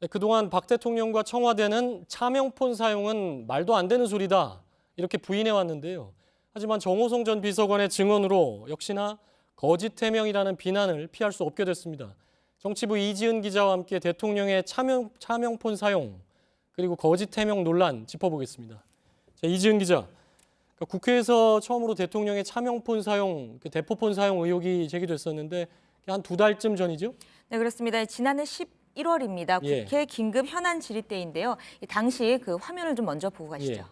네, 그동안 박 대통령과 청와대는 차명폰 사용은 말도 안 되는 소리다 이렇게 부인해 왔는데요. 하지만 정호성 전 비서관의 증언으로 역시나 거짓 해명이라는 비난을 피할 수 없게 됐습니다. 정치부 이지은 기자와 함께 대통령의 차명폰 사용 그리고 거짓 해명 논란 짚어보겠습니다. 자, 이지은 기자, 그러니까 국회에서 처음으로 대통령의 차명폰 사용, 대포폰 사용 의혹이 제기됐었는데 한 2달쯤 전이죠? 네, 그렇습니다. 지난해 11월입니다. 국회 긴급 현안 질의 때인데요. 당시 그 화면을 좀 먼저 보고 가시죠.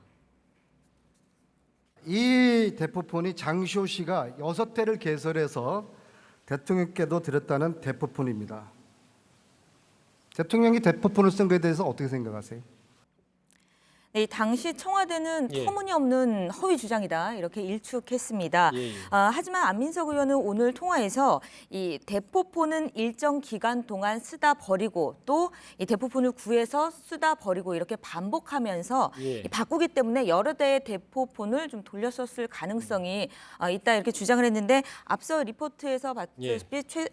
이 대포폰이 장시호 씨가 6대를 개설해서 대통령께도 드렸다는 대포폰입니다. 대통령이 대포폰을 쓴 것에 대해서 어떻게 생각하세요? 네, 당시 청와대는 터무니없는 허위 주장이다 이렇게 일축했습니다. 하지만 안민석 의원은 오늘 통화에서 이 대포폰은 일정 기간 동안 쓰다 버리고 또 이 대포폰을 구해서 쓰다 버리고 이렇게 반복하면서 바꾸기 때문에 여러 대의 대포폰을 좀 돌렸었을 가능성이 있다 이렇게 주장을 했는데 앞서 리포트에서 봤듯이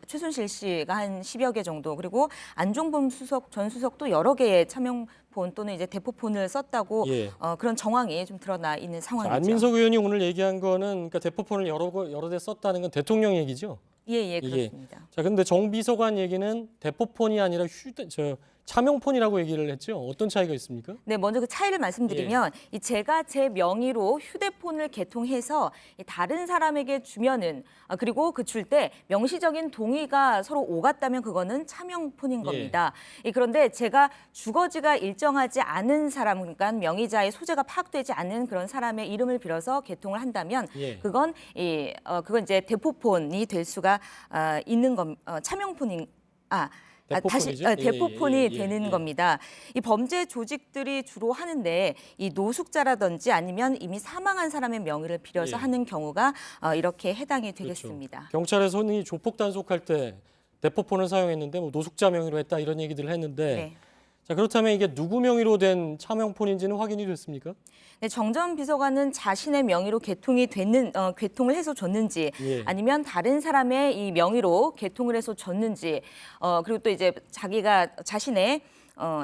최순실 씨가 한 10여 개 정도 그리고 안종범 전 수석도 여러 개의 차명폰 또는 이제 대포폰을 썼다고 그런 정황이 좀 드러나 있는 상황이죠. 안민석 의원이 오늘 얘기한 거는 그러니까 대포폰을 여러 대 썼다는 건 대통령 얘기죠? 예, 그렇습니다. 자, 근데 정 비서관 얘기는 대포폰이 아니라 차명폰이라고 얘기를 했죠. 어떤 차이가 있습니까? 네, 먼저 그 차이를 말씀드리면 제가 제 명의로 휴대폰을 개통해서 다른 사람에게 주면은 그리고 그 줄 때 명시적인 동의가 서로 오갔다면 그거는 차명폰인 겁니다. 그런데 제가 주거지가 일정하지 않은 사람, 그러니까 명의자의 소재가 파악되지 않는 그런 사람의 이름을 빌어서 개통을 한다면 그건 이제 대포폰이 될 수가 있는 차명폰인 대포폰이 되는 겁니다. 이 범죄 조직들이 주로 하는데 이 노숙자라든지 아니면 이미 사망한 사람의 명의를 빌어서 하는 경우가 이렇게 해당이 되겠습니다. 그렇죠. 경찰에서 흔히 조폭 단속할 때 대포폰을 사용했는데 뭐 노숙자 명의로 했다 이런 얘기들을 했는데 자, 그렇다면 이게 누구 명의로 된 차명폰인지는 확인이 됐습니까? 네, 정 전 비서관은 자신의 명의로 개통을 해서 줬는지 아니면 다른 사람의 이 명의로 개통을 해서 줬는지 그리고 또 이제 자기가 자신의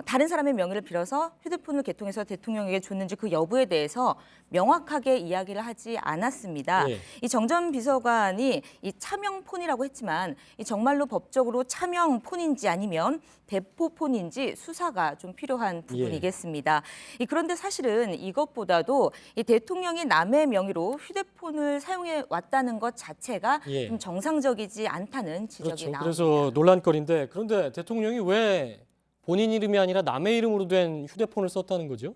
다른 사람의 명의를 빌어서 휴대폰을 개통해서 대통령에게 줬는지 그 여부에 대해서 명확하게 이야기를 하지 않았습니다. 이 정 전 비서관이 이 차명폰이라고 했지만 이 정말로 법적으로 차명폰인지 아니면 대포폰인지 수사가 좀 필요한 부분이겠습니다. 그런데 사실은 이것보다도 이 대통령이 남의 명의로 휴대폰을 사용해 왔다는 것 자체가 좀 정상적이지 않다는 지적이 나옵니다. 그래서 논란거리인데 그런데 대통령이 왜 본인 이름이 아니라 남의 이름으로 된 휴대폰을 썼다는 거죠?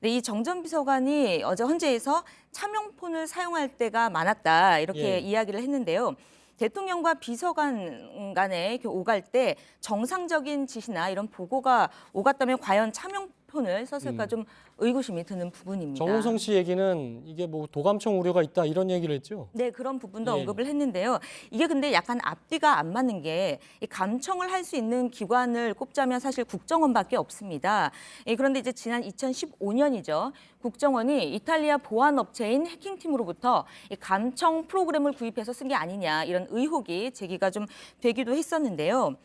네, 이 정 전 비서관이 어제 헌재에서 차명폰을 사용할 때가 많았다 이렇게 이야기를 했는데요. 대통령과 비서관 간에 오갈 때 정상적인 지시나 이런 보고가 오갔다면 과연 차명폰을 썼을까 좀 의구심이 드는 부분입니다. 정호성 씨 얘기는 이게 뭐 도감청 우려가 있다 이런 얘기를 했죠? 네, 그런 부분도 언급을 했는데요. 이게 근데 약간 앞뒤가 안 맞는 게 이 감청을 할 수 있는 기관을 꼽자면 사실 국정원밖에 없습니다. 그런데 이제 지난 2015년이죠. 국정원이 이탈리아 보안 업체인 해킹팀으로부터 이 감청 프로그램을 구입해서 쓴 게 아니냐 이런 의혹이 제기가 좀 되기도 했었는데요.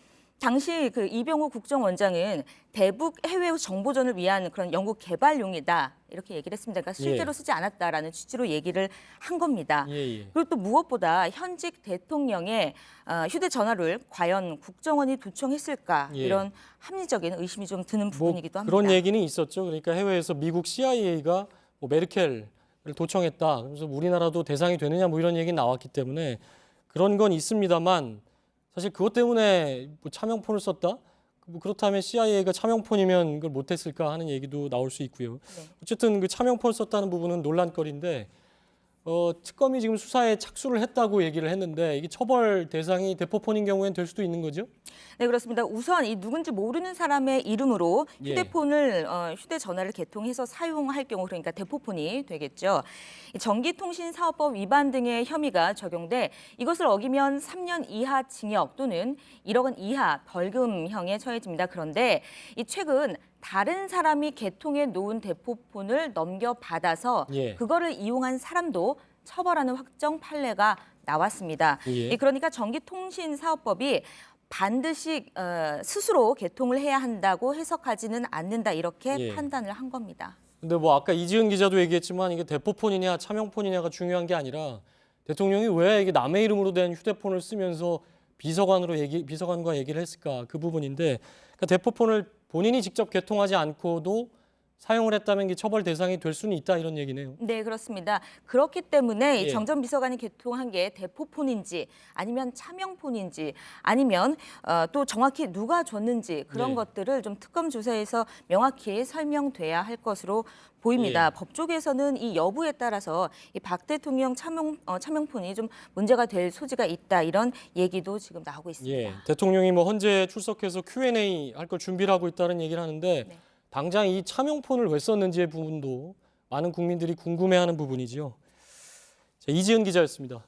당시 그 이병호 국정원장은 대북 해외 정보전을 위한 그런 연구 개발용이다 이렇게 얘기를 했습니다. 그러니까 실제로 쓰지 않았다라는 취지로 얘기를 한 겁니다. 그리고 또 무엇보다 현직 대통령의 휴대전화를 과연 국정원이 도청했을까 이런 합리적인 의심이 좀 드는 부분이기도 합니다. 그런 얘기는 있었죠. 그러니까 해외에서 미국 CIA가 뭐 메르켈을 도청했다. 그래서 우리나라도 대상이 되느냐 뭐 이런 얘기 나왔기 때문에 그런 건 있습니다만 사실 그것 때문에 뭐 차명폰을 썼다? 뭐 그렇다면 CIA가 차명폰이면 그걸 못했을까 하는 얘기도 나올 수 있고요. 어쨌든 그 차명폰을 썼다는 부분은 논란거리인데 특검이 지금 수사에 착수를 했다고 얘기를 했는데 이게 처벌 대상이 대포폰인 경우에는 될 수도 있는 거죠? 네, 그렇습니다. 우선 이 누군지 모르는 사람의 이름으로 휴대전화를 개통해서 사용할 경우 그러니까 대포폰이 되겠죠. 전기통신사업법 위반 등의 혐의가 적용돼 이것을 어기면 3년 이하 징역 또는 1억 원 이하 벌금형에 처해집니다. 그런데 최근 다른 사람이 개통해 놓은 대포폰을 넘겨받아서 그거를 이용한 사람도 처벌하는 확정 판례가 나왔습니다. 그러니까 전기통신사업법이 반드시 스스로 개통을 해야 한다고 해석하지는 않는다 이렇게 예. 판단을 한 겁니다. 근데 뭐 아까 이지은 기자도 얘기했지만 이게 대포폰이냐 차명폰이냐가 중요한 게 아니라 대통령이 왜 이게 남의 이름으로 된 휴대폰을 쓰면서 비서관과 얘기를 했을까 그 부분인데 그러니까 대포폰을 본인이 직접 개통하지 않고도 사용을 했다면 이게 처벌 대상이 될 수는 있다 이런 얘기네요. 네, 그렇습니다. 그렇기 때문에 이 예. 정 전 비서관이 개통한 게 대포폰인지 아니면 차명폰인지 아니면 또 정확히 누가 줬는지 그런 네. 것들을 좀 특검 조사에서 명확히 설명돼야 할 것으로 보입니다. 예. 법조계에서는 이 여부에 따라서 이 박 대통령 차명폰이 좀 문제가 될 소지가 있다 이런 얘기도 지금 나오고 있습니다. 예, 대통령이 뭐 헌재 출석해서 Q&A 할 걸 준비를 하고 있다는 얘기를 하는데 네. 당장 이 차명폰을 왜 썼는지의 부분도 많은 국민들이 궁금해하는 부분이지요. 자, 이지은 기자였습니다.